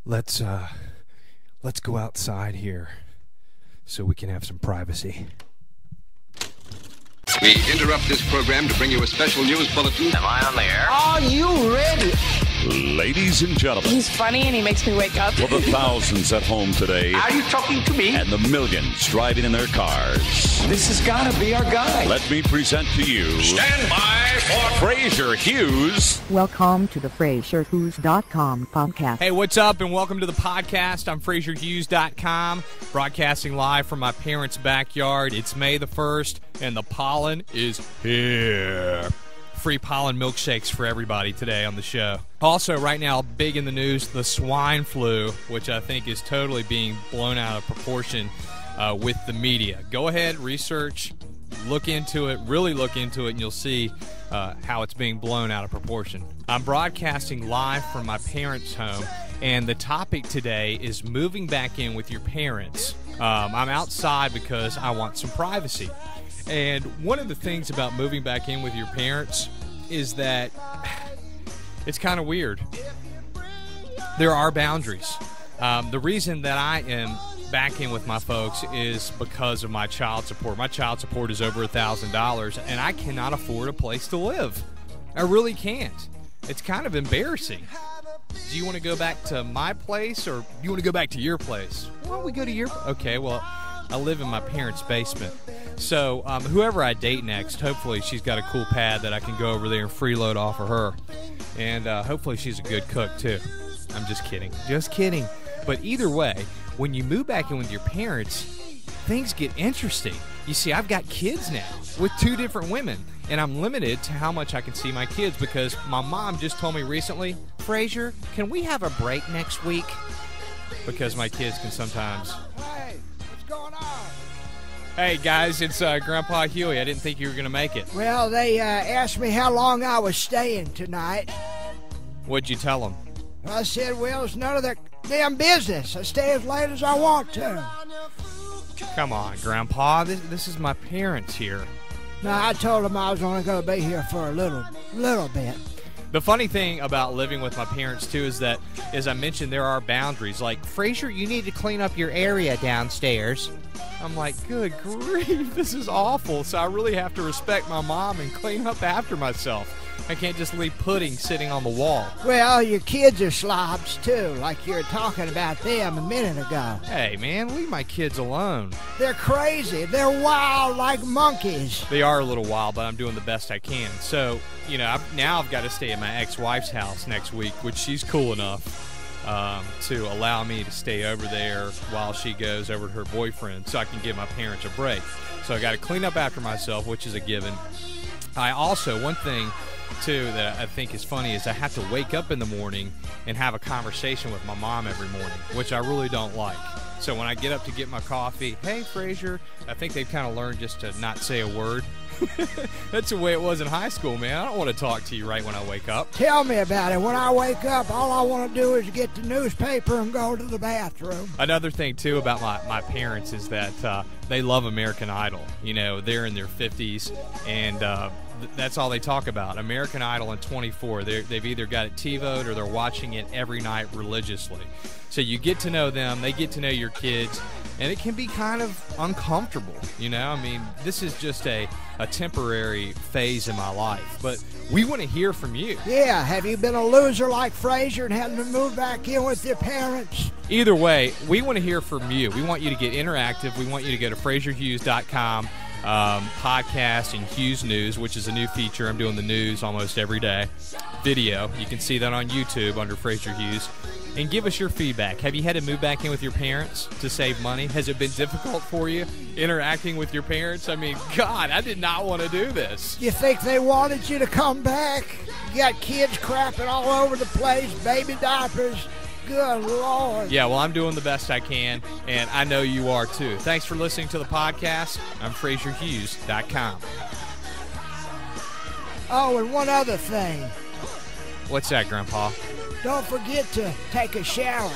Let's go outside here so we can have some privacy. We interrupt this program to bring you a special news bulletin. Am I on the air? Are you ready? Ladies and gentlemen. He's funny and he makes me wake up. For the thousands at home today. Are you talking to me? And the millions driving in their cars. This has got to be our guy. Let me present to you. Stand by for Frazier Hughes. Welcome to the Frazierhughes.com podcast. Hey, what's up, and welcome to the podcast. I'm Frazierhughes.com, broadcasting live from my parents' backyard. It's May the 1st, and the pollen is here. Free pollen milkshakes for everybody today on the show. Also, right now, big in the news, the swine flu, which I think is totally being blown out of proportion with the media. Go ahead, research, look into it, really look into it, and you'll see how it's being blown out of proportion. I'm broadcasting live from my parents' home, and the topic today is moving back in with your parents. I'm outside because I want some privacy. And one of the things about moving back in with your parents is that it's kind of weird. There are boundaries. The reason that I am back in with my folks is because of my child support. My child support is over $1,000, and I cannot afford a place to live. I really can't. It's kind of embarrassing. Do you want to go back to my place, or do you want to go back to your place? Why don't we go to your... Okay, well, I live in my parents' basement. So whoever I date next, hopefully she's got a cool pad that I can go over there and freeload off of her. And hopefully she's a good cook, too. I'm just kidding. Just kidding. But either way, when you move back in with your parents, things get interesting. You see, I've got kids now with two different women, and I'm limited to how much I can see my kids because my mom just told me recently, Frazier, can we have a break next week? Because my kids can sometimes... Hey, what's going on? Hey, guys, it's Grandpa Huey. I didn't think you were going to make it. Well, they asked me how long I was staying tonight. What'd you tell them? I said, well, it's none of their damn business. I stay as late as I want to. Come on, Grandpa. This is my parents here. No, I told them I was only going to be here for a little bit. The funny thing about living with my parents, too, is that, as I mentioned, there are boundaries. Like, Frazier, you need to clean up your area downstairs. I'm like, good grief, this is awful. So I really have to respect my mom and clean up after myself. I can't just leave pudding sitting on the wall. Well, your kids are slobs, too, like you were talking about them a minute ago. Hey, man, leave my kids alone. They're crazy. They're wild like monkeys. They are a little wild, but I'm doing the best I can. So, you know, I've got to stay at my ex-wife's house next week, which she's cool enough to allow me to stay over there while she goes over to her boyfriend so I can give my parents a break. So I got to clean up after myself, which is a given. I also, one thing, too, that I think is funny is I have to wake up in the morning and have a conversation with my mom every morning, which I really don't like. So when I get up to get my coffee, hey, Frazier, I think they've kind of learned just to not say a word. That's the way it was in high school, man. I don't want to talk to you right when I wake up. Tell me about it. When I wake up, all I want to do is get the newspaper and go to the bathroom. Another thing, too, about my parents is that they love American Idol. You know, they're in their 50s, and that's all they talk about. American Idol and 24. They've either got it TiVo'd or they're watching it every night religiously. So you get to know them, they get to know your kids, and it can be kind of uncomfortable, you know? I mean, this is just a temporary phase in my life, but we want to hear from you. Yeah, have you been a loser like Frazier and had to move back in with your parents? Either way, we want to hear from you. We want you to get interactive. We want you to go to Frazierhughes.com, podcast and Hughes News, which is a new feature. I'm doing the news almost every day. Video. You can see that on YouTube under Frazier Hughes. And give us your feedback. Have you had to move back in with your parents to save money? Has it been difficult for you interacting with your parents? I mean, God, I did not want to do this. You think they wanted you to come back? You got kids crapping all over the place, baby diapers. Good Lord. Yeah, well, I'm doing the best I can, and I know you are too. Thanks for listening to the podcast. I'm Frazierhughes.com. Oh, and one other thing. What's that, Grandpa? Don't forget to take a shower.